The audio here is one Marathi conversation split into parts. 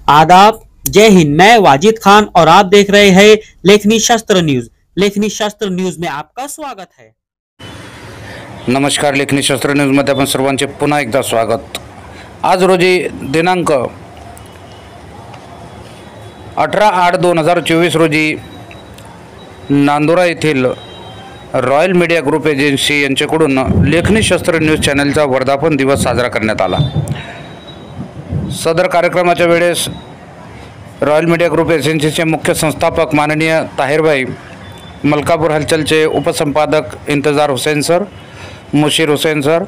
आदाब, जय हिंद। मैं वाजिद खान और आप देख रहे हैं लेखनी शास्त्र न्यूज। लेखनी शास्त्र न्यूज में आपका स्वागत है। नमस्कार, लेखनी शास्त्र न्यूज मध्ये आपण सर्वांचे पुन्हा एकदा स्वागत। आज रोजी दिनांक 18/8/2024 रोजी नांदुरा येथील रॉयल मीडिया ग्रुप एजन्सी यांच्याकडून लेखनी शास्त्र न्यूज चॅनलचा वर्धापन दिवस साजरा करण्यात आला। सदर कार्यक्रमाच्या वेळेस रॉयल मीडिया ग्रुप एजन्सीचे मुख्य संस्थापक माननीय ताहिरभाई, मलकापूर हलचलचे उपसंपादक इंतजार हुसैन सर, मुशीर हुसैन सर,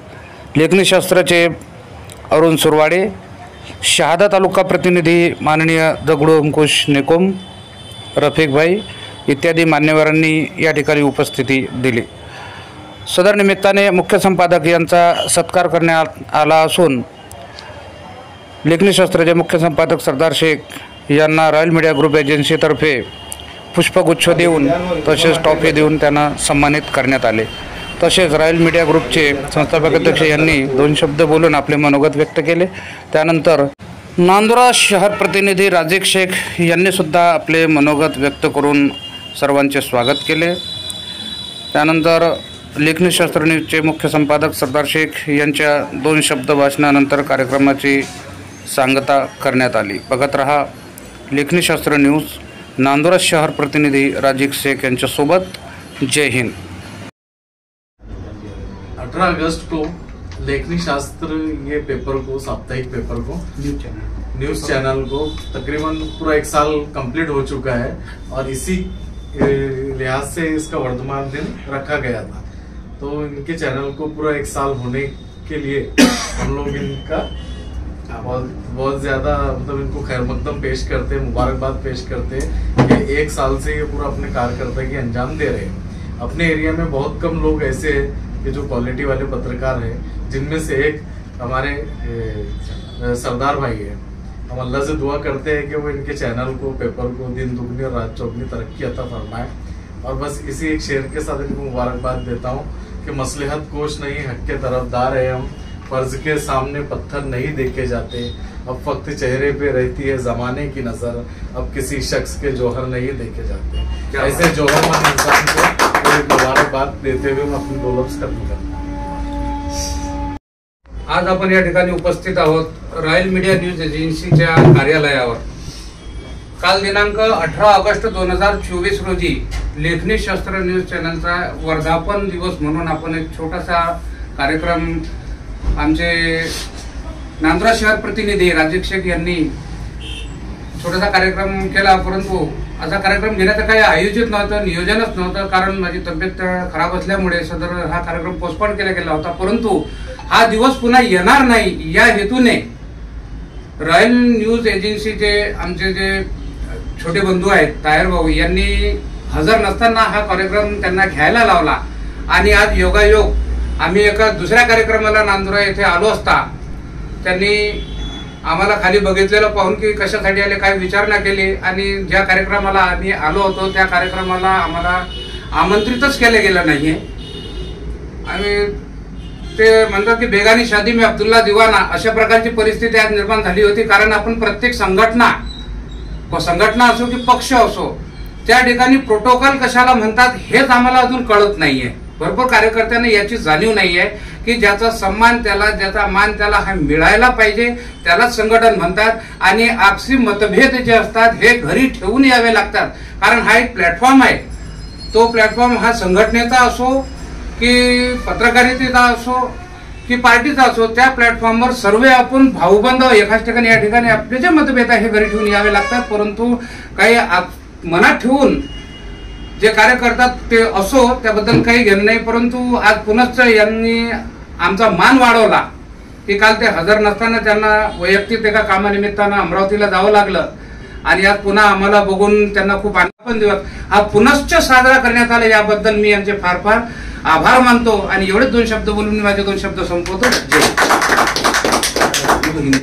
लेखनी शास्त्राचे अरुण सुरवाडे, शहादा तालुका प्रतिनिधी माननीय दगडू अंकुश निकुम, रफिक भाई इत्यादी मान्यवरांनी या ठिकाणी उपस्थिती दिली। सदर निमित्ताने मुख्य संपादक यांचा सत्कार करण्यात आला असून लेखनी शास्त्राचे मुख्य संपादक सरदार शेख यांना रॉयल मीडिया ग्रुप एजन्सीतर्फे पुष्पगुच्छ देऊन तसेच ट्रॉफी देऊन त्यांना सन्मानित करण्यात आले। तसेच रॉयल मीडिया ग्रुपचे संस्थापक अध्यक्ष यांनी 2 शब्द बोलून आपले मनोगत व्यक्त केले। त्यानंतर नांदुरा शहर प्रतिनिधी राजिक शेख यांनी सुद्धा आपले मनोगत व्यक्त करून सर्वांचे स्वागत केले। त्यानंतर लेखनी शास्त्र न्यूजचे मुख्य संपादक सरदार शेख यांच्या 2 शब्द भाषणानंतर कार्यक्रमाची सांगता करण्यात आली। बघत रहा लेखनी शास्त्र न्यूज। नांदुरा शहर प्रतिनिधी राजिक शेख यांच्या सोबत। जय हिंद। 18 अगस्त को लेखनी शास्त्र ये पेपर को, साप्ताहिक पेपर को, न्यूज चैनल को तकरीबन पूरा 1 साल कंप्लीट हो चुका है और इसी लिहाज से इसका वर्तमान दिन रखा गया था। तो इनके चैनल को पूरा 1 साल होने के लिए हम लोग इनका बहुत ज्यादा मतलब इनको खैर मकदम पेश करते हैं, मुबारकबाद पेश करते हैं कि 1 साल से ये पूरा अपने कार्यकर्ता की अंजाम दे रहे हैं। अपने एरिया में बहुत कम लोग ऐसे हैं कि जो क्वालिटी वाले पत्रकार हैं, जिनमें से एक हमारे सरदार भाई है। हम अल्लाह से दुआ करते हैं कि वो इनके चैनल को, पेपर को दिन दुगनी और रात चौगनी तरक्की अता फरमाए। और बस इसी एक शेर के साथ इनको मुबारकबाद देता हूँ कि मसलहत कोश नहीं, हक के तरफदार है हम, फर्ज के सामने पत्थर नहीं देखे जाते, अब वक्त चेहरे पे रहती है जमाने की नजर, अब किसी शख्स के जौहर नहीं देखे जाते। ऐसे जौहरमंद इंसान को मुबारकबाद देते हुए मैं अपनी 2 लफ्ज खत्म करता हूं। आज आपण या ठिकाणी उपस्थित आहोत रॉयल मीडिया न्यूज एजन्सीच्या कार्यालयावर। काल दिनांक 18 ऑगस्ट 2024 रोजी लेखनी शास्त्र न्यूज चॅनलचा वर्धापन दिवस म्हणून आपण एक छोटासा कार्यक्रम आमचे नांदुरा शहर प्रतिनिधी राजिक शेख यांनी छोटासा कार्यक्रम केला। परंतु असा कार्यक्रम घेण्याचं काही आयोजित नव्हतं, नियोजनच नव्हतं, कारण माझी तब्येत खराब असल्यामुळे सदर हा कार्यक्रम पोस्टपोन केला गेला होता। परंतु हा दिवस पुन्हा येणार नाही या हेतूने रॉयल न्यूज एजन्सीचे आमचे जे छोटे बंधू आहेत तायर भाऊ यांनी हजर नसताना हा कार्यक्रम त्यांना घ्यायला लावला। आणि आज योगायोग आम्ही एका दुसऱ्या कार्यक्रमाला नांदुरा येथे आलो असता त्यांनी आम्हाला खाली बघितलेलं पाहून की कशासाठी आले, काय विचारणा केली आणि ज्या कार्यक्रमाला आम्ही आलो होतो त्या कार्यक्रमाला आम्हाला आमंत्रितच केलं गेलं नाहीये। आणि ते म्हणतात की बेगानी शादी में अब्दुल्ला दिवाना, अशा प्रकारची परिस्थिती आज निर्माण झाली होती। कारण आपण प्रत्येक संघटना असो की पक्ष असो त्या ठिकाणी प्रोटोकॉल कशाला म्हणतात हेच आम्हाला अजून कळत नाहीये। भरपूर कार्यकर्त्यांना याची जाणीव नाहीये की ज्याचा सन्मान त्याला, ज्याचा मान त्याला हा मिळायला पाहिजे, त्यालाच संघटन म्हणतात। आणि आपसी मतभेद जे असतात हे घरी ठेवून यावे लागतात, कारण हा एक प्लॅटफॉर्म आहे। तो प्लॅटफॉर्म हा संघटनेचा असो की पत्रकारितेचा असो की पार्टीचा असो, त्या प्लॅटफॉर्मवर सर्व आपण भाऊबंद एकाच ठिकाणी या ठिकाणी आपले जे मतभेद आहे हे घरी ठेवून यावे लागतात। परंतु काही मनात ठेवून जे कार्य करतात ते असो, त्याबद्दल काही घेणं नाही। परंतु आज पुनश्च यांनी आमचा मान वाढवला की काल ते हजर नसताना त्यांना वैयक्तिक एका कामानिमित्तानं अमरावतीला जावं लागलं आणि आज पुन्हा आम्हाला बघून त्यांना खूप आनंद दिवस हा पुनश्च साजरा करण्यात आला, याबद्दल मी यांचे फार फार आभार मानतो। आणि एवढेच 2 शब्द बोलून मी माझे 2 शब्द संपवतो। जय हिंद।